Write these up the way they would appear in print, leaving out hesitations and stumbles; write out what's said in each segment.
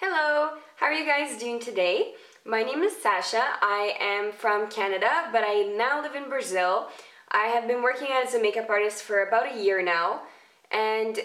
Hello, how are you guys doing today? My name is Sasha. I am from Canada, but I now live in Brazil. I have been working as a makeup artist for about a year now, and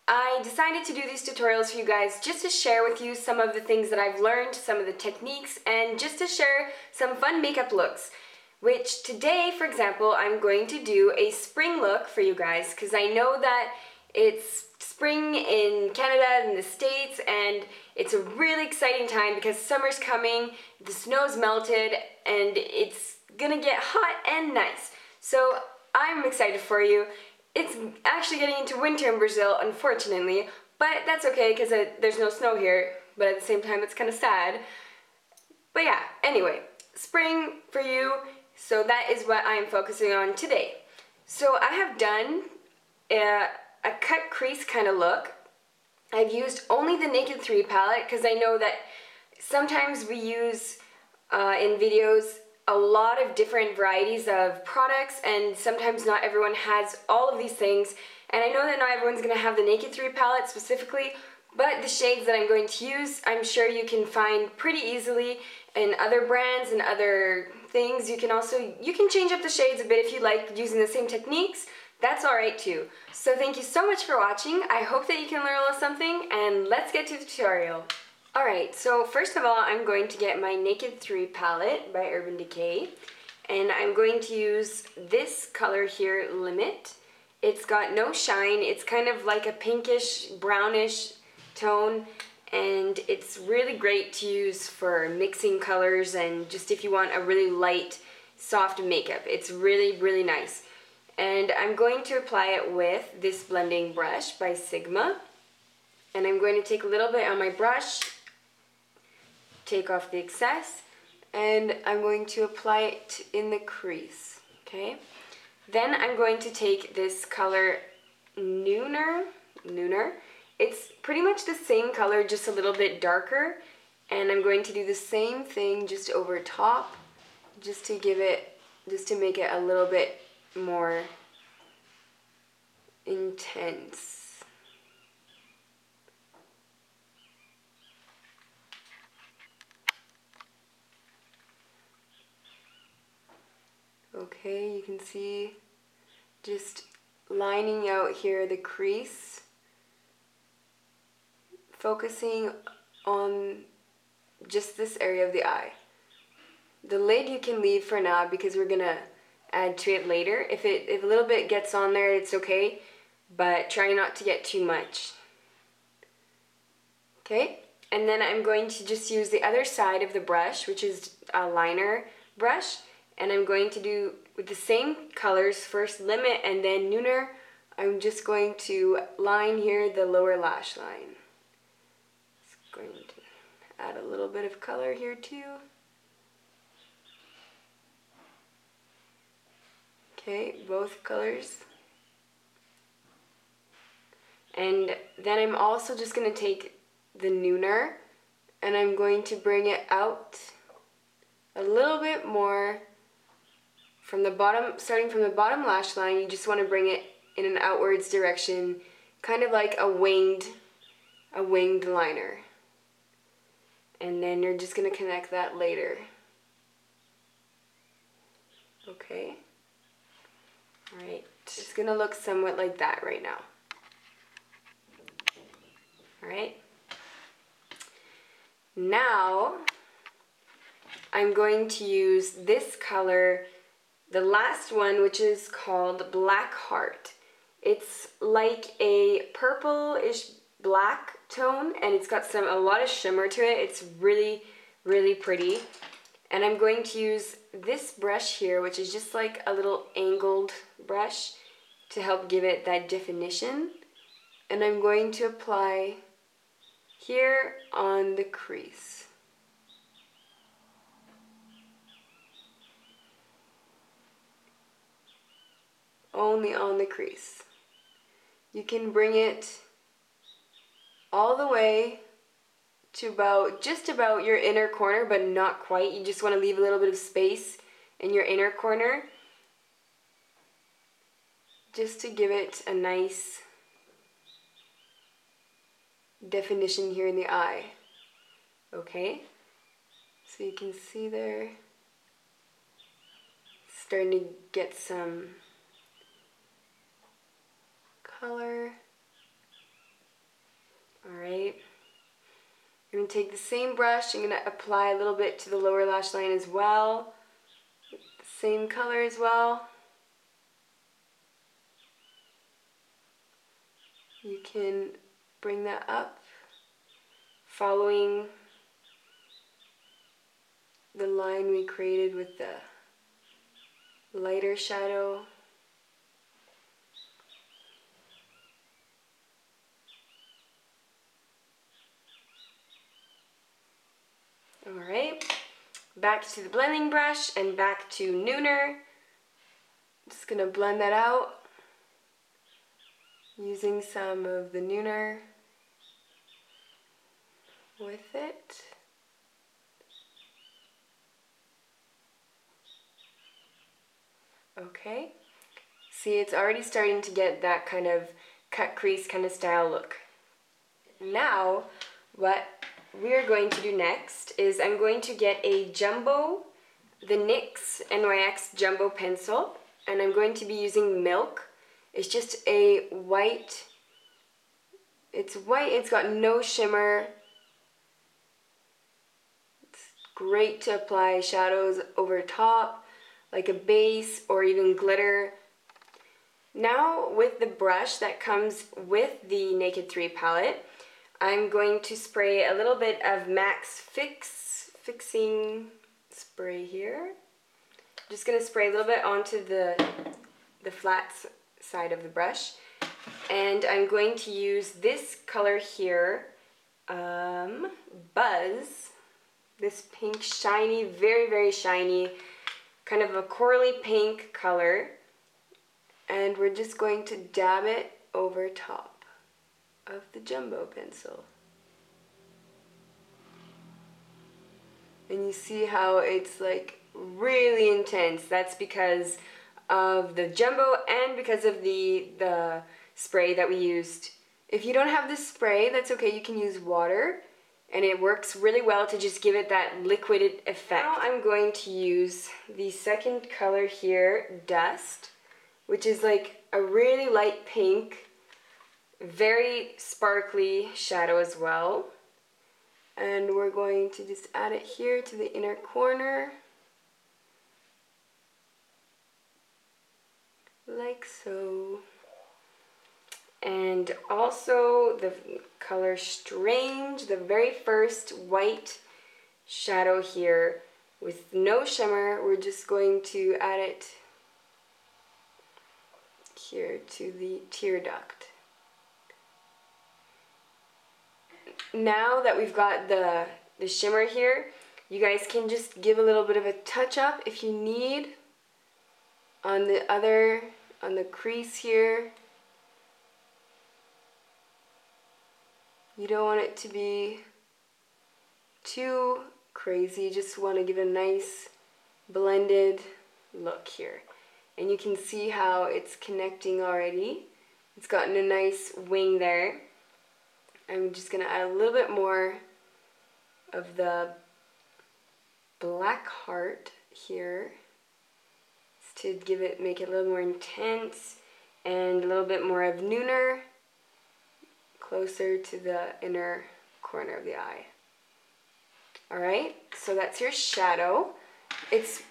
I decided to do these tutorials for you guys just to share with you some of the things that I've learned, some of the techniques, and just to share some fun makeup looks. Which today, for example, I'm going to do a spring look for you guys because I know that it's spring in Canada and the States, and it's a really exciting time because summer's coming, the snow's melted, and it's gonna get hot and nice. So I'm excited for you. It's actually getting into winter in Brazil, unfortunately, but that's okay because there's no snow here, but at the same time it's kind of sad. But yeah, anyway, spring for you, so that is what I am focusing on today. So I have done a cut crease kind of look. I've used only the Naked 3 palette because I know that sometimes we use in videos a lot of different varieties of products, and sometimes not everyone has all of these things, and I know that not everyone's going to have the Naked 3 palette specifically, but the shades that I'm going to use I'm sure you can find pretty easily in other brands and other things. You can change up the shades a bit if you like using the same techniques. That's alright too. So thank you so much for watching. I hope that you can learn a little something, and let's get to the tutorial. Alright, so first of all I'm going to get my Naked 3 palette by Urban Decay, and I'm going to use this color here, Limit. It's got no shine, it's kind of like a pinkish, brownish tone, and it's really great to use for mixing colors and just if you want a really light, soft makeup. It's really, really nice. And I'm going to apply it with this blending brush by Sigma. And I'm going to take a little bit on my brush, take off the excess, and I'm going to apply it in the crease, okay? Then I'm going to take this color Nooner. It's pretty much the same color, just a little bit darker, and I'm going to do the same thing just over top, just to make it a little bit more intense. Okay, you can see just lining out here the crease, focusing on just this area of the eye. The lid you can leave for now because we're gonna add to it later. If a little bit gets on there, it's okay, but try not to get too much. Okay, and then I'm going to just use the other side of the brush, which is a liner brush, and I'm going to do with the same colors, first Limit and then Nooner. I'm just going to line here the lower lash line. Just going to add a little bit of color here too. Okay, both colors. And then I'm also just going to take the Nooner and I'm going to bring it out a little bit more from the bottom, starting from the bottom lash line. You just want to bring it in an outwards direction, kind of like a winged liner. And then you're just going to connect that later. Okay. Alright, it's going to look somewhat like that right now. Alright. Now, I'm going to use this color, the last one, which is called Black Heart. It's like a purple-ish black tone, and it's got a lot of shimmer to it. It's really, really pretty. And I'm going to use this brush here, which is just like a little angled brush to help give it that definition. And I'm going to apply here on the crease. Only on the crease. You can bring it all the way to just about your inner corner, but not quite. You just want to leave a little bit of space in your inner corner just to give it a nice definition here in the eye. Okay, so you can see there, starting to get some color. Alright, I'm going to take the same brush, I'm going to apply a little bit to the lower lash line as well. Same color as well. You can bring that up, following the line we created with the lighter shadow. Alright, back to the blending brush and back to Nooner. Just going to blend that out using some of the Nooner with it. Okay, see, it's already starting to get that kind of cut crease kind of style look. Now, what we're going to do next is I'm going to get a jumbo, the NYX NYX Jumbo Pencil, and I'm going to be using Milk. It's just a white, it's white, it's got no shimmer. It's great to apply shadows over top, like a base or even glitter. Now with the brush that comes with the Naked 3 palette, I'm going to spray a little bit of MAC's Fixing Spray here. Just going to spray a little bit onto the flat side of the brush. And I'm going to use this color here, Buzz. This pink, shiny, very, very shiny, kind of a corally pink color. And we're just going to dab it over top of the jumbo pencil. And you see how it's like really intense. That's because of the jumbo and because of the spray that we used. If you don't have the spray, that's okay, you can use water, and it works really well to just give it that liquid effect. Now I'm going to use the second color here, Dust, which is like a really light pink, very sparkly shadow as well. And we're going to just add it here to the inner corner, like so. And also the color Strange, the very first white shadow here with no shimmer, we're just going to add it here to the tear duct. Now that we've got the shimmer here, you guys can just give a little bit of a touch up if you need on the crease here. You don't want it to be too crazy, you just want to give a nice blended look here. And you can see how it's connecting already. It's gotten a nice wing there. I'm just going to add a little bit more of the black heart here to make it a little more intense, and a little bit more of Nooner closer to the inner corner of the eye. Alright, so that's your shadow. It's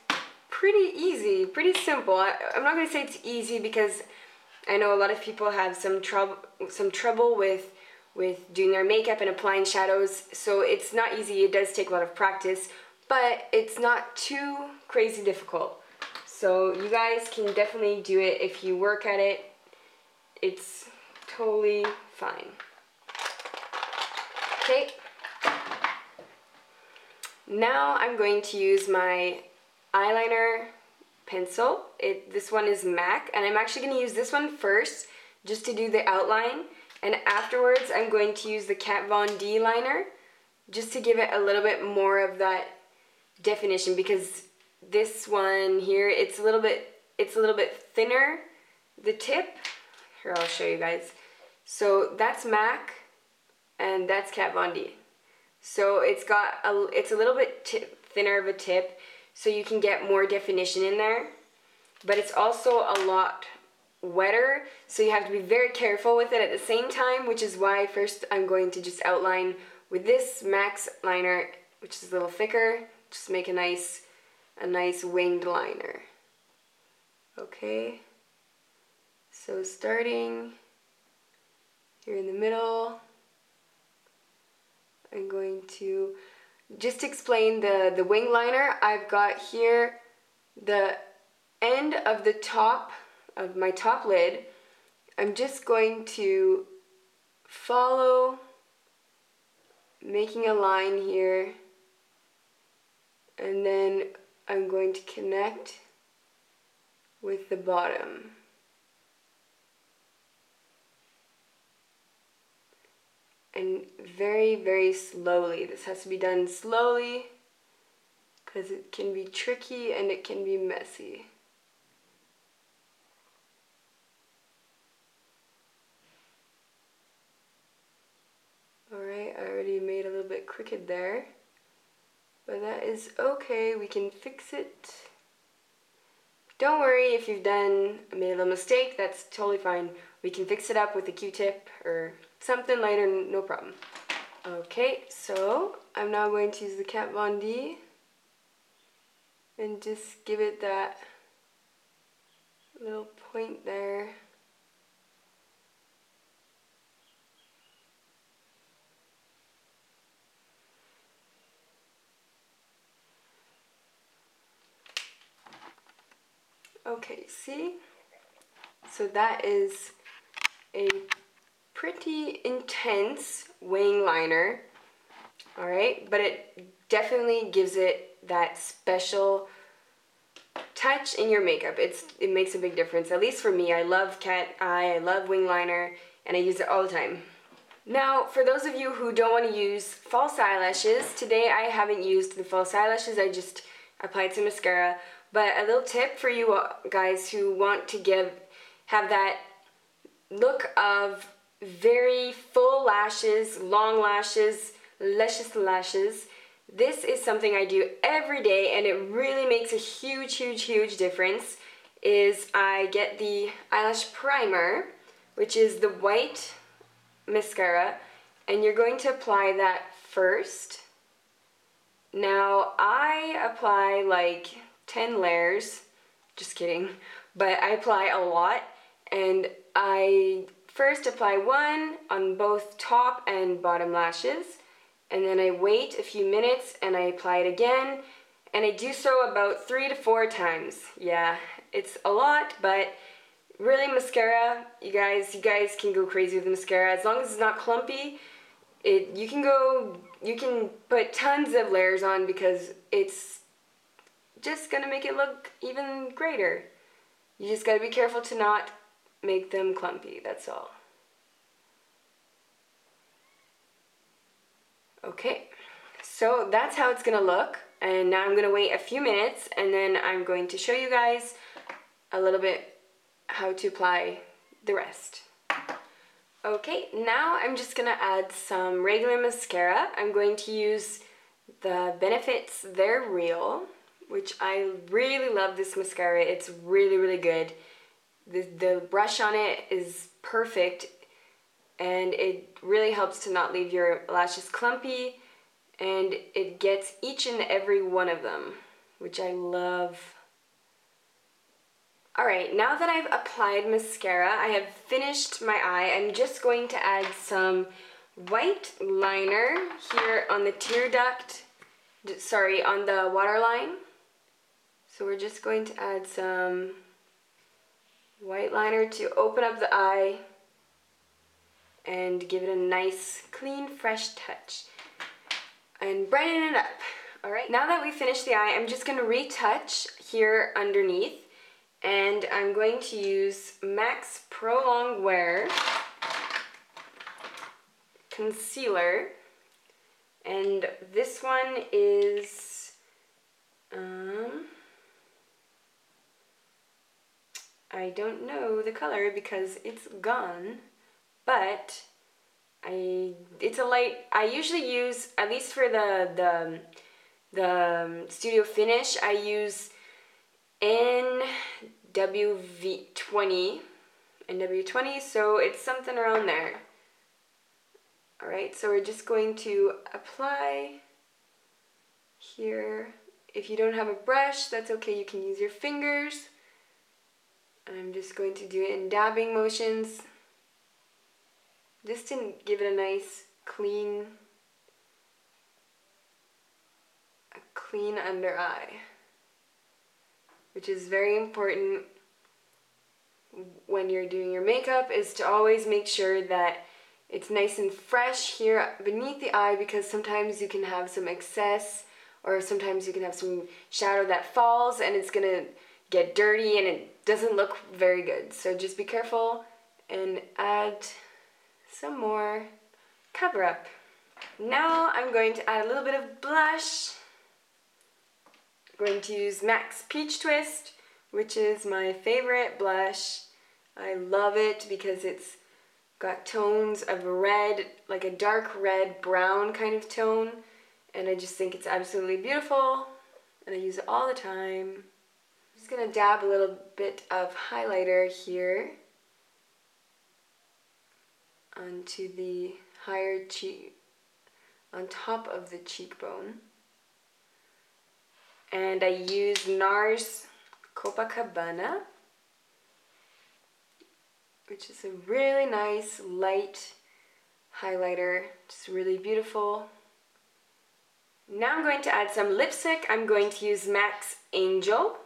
pretty easy, pretty simple. I'm not going to say it's easy because I know a lot of people have some trouble with doing their makeup and applying shadows, so it's not easy. It does take a lot of practice, but it's not too crazy difficult. So you guys can definitely do it if you work at it. It's totally fine. Okay. Now I'm going to use my eyeliner pencil. This one is MAC, and I'm actually going to use this one first just to do the outline, and afterwards I'm going to use the Kat Von D liner just to give it a little bit more of that definition, because this one here, it's a little bit thinner, the tip. Here, I'll show you guys. So that's MAC and that's Kat Von D. So it's a little bit thinner of a tip, so you can get more definition in there. But it's also a lot wetter, so you have to be very careful with it at the same time, which is why first I'm going to just outline with this MAC liner, which is a little thicker, just make a nice winged liner. Okay, so starting here in the middle, I'm going to just explain the wing liner. I've got here the end of the top of my top lid. I'm just going to follow, making a line here, and then I'm going to connect with the bottom. And very, very slowly. This has to be done slowly because it can be tricky and it can be messy. Alright, I already made a little bit crooked there, but that is okay, we can fix it. Don't worry if you've made a little mistake, that's totally fine. We can fix it up with a Q-tip or something later, no problem. Okay, so I'm now going to use the Kat Von D and just give it that little point there. Okay, see? So that is a pretty intense wing liner, all right? But it definitely gives it that special touch in your makeup. It makes a big difference, at least for me. I love cat eye, I love wing liner, and I use it all the time. Now, for those of you who don't want to use false eyelashes, today I haven't used the false eyelashes, I just applied some mascara. But a little tip for you guys who want to have that look of very full lashes, long lashes, luscious lashes. This is something I do every day and it really makes a huge, huge, huge difference. Is I get the eyelash primer, which is the white mascara, and you're going to apply that first. Now I apply like 10 layers, just kidding, but I apply a lot, and I first apply one on both top and bottom lashes, and then I wait a few minutes and I apply it again, and I do so about 3 to 4 times. Yeah, it's a lot, but really mascara, you guys can go crazy with mascara as long as it's not clumpy. You can put tons of layers on because it's just gonna make it look even greater. You just gotta be careful to not make them clumpy, that's all. Okay, so that's how it's gonna look, and now I'm gonna wait a few minutes and then I'm going to show you guys a little bit how to apply the rest. Okay, now I'm just gonna add some regular mascara. I'm going to use the Benefit's They're Real, which I really love this mascara. It's really, really good. The brush on it is perfect, and it really helps to not leave your lashes clumpy, and it gets each and every one of them, which I love. Alright, now that I've applied mascara, I have finished my eye. I'm just going to add some white liner here on the tear duct, on the waterline. So we're just going to add some white liner to open up the eye and give it a nice, clean, fresh touch. And brighten it up. Alright, now that we've finished the eye, I'm just going to retouch here underneath. And I'm going to use MAC Pro Longwear concealer, and this one is I don't know the color because it's gone, but It's a light. I usually use, at least for the studio finish, I use NW20, so it's something around there. Alright, so we're just going to apply here. If you don't have a brush, that's okay, you can use your fingers. I'm just going to do it in dabbing motions, just to give it a nice clean under eye, which is very important when you're doing your makeup, is to always make sure that it's nice and fresh here beneath the eye, because sometimes you can have some excess, or sometimes you can have some shadow that falls and it's gonna get dirty and it doesn't look very good. So just be careful and add some more cover up. Now I'm going to add a little bit of blush. I'm going to use MAC's Peach Twist, which is my favorite blush. I love it because it's got tones of red, like a dark red brown kind of tone, and I just think it's absolutely beautiful and I use it all the time. I'm just gonna dab a little bit of highlighter here onto the higher cheek, on top of the cheekbone. And I use NARS Copacabana, which is a really nice light highlighter, just really beautiful. Now I'm going to add some lipstick. I'm going to use MAC's Angel,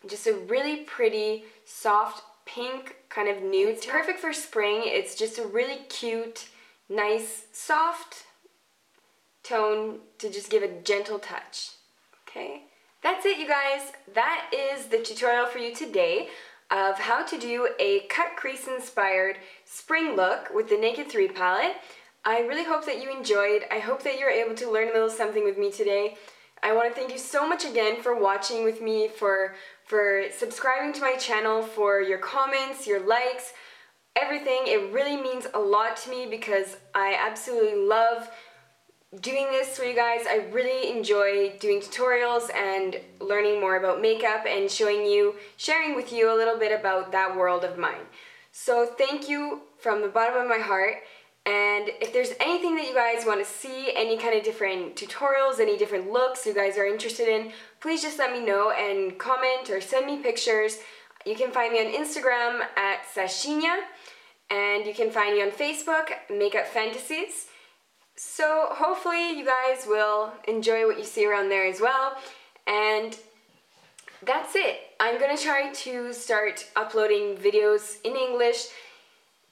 just a really pretty soft pink kind of nude. It's perfect for spring. It's just a really cute, nice, soft tone to just give a gentle touch. Okay, that's it, you guys. That is the tutorial for you today of how to do a cut crease inspired spring look with the Naked 3 palette. I really hope that you enjoyed. I hope that you're able to learn a little something with me today. I want to thank you so much again for watching with me, for subscribing to my channel, for your comments, your likes, everything. It really means a lot to me because I absolutely love doing this for you guys. I really enjoy doing tutorials and learning more about makeup and sharing with you a little bit about that world of mine. So thank you from the bottom of my heart. And if there's anything that you guys want to see, any kind of different tutorials, any different looks you guys are interested in, please just let me know and comment or send me pictures. You can find me on Instagram at Sashinya, and you can find me on Facebook, Makeup Fantasies. So hopefully you guys will enjoy what you see around there as well. And that's it. I'm gonna try to start uploading videos in English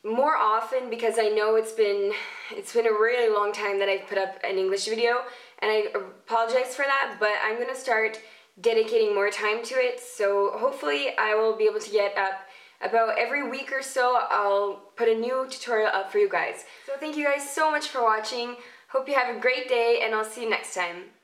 more often, because I know it's been a really long time that I've put up an English video, and I apologize for that, but I'm gonna start dedicating more time to it. So hopefully I will be able to get up about every week or so. I'll put a new tutorial up for you guys. So thank you guys so much for watching. Hope you have a great day, and I'll see you next time.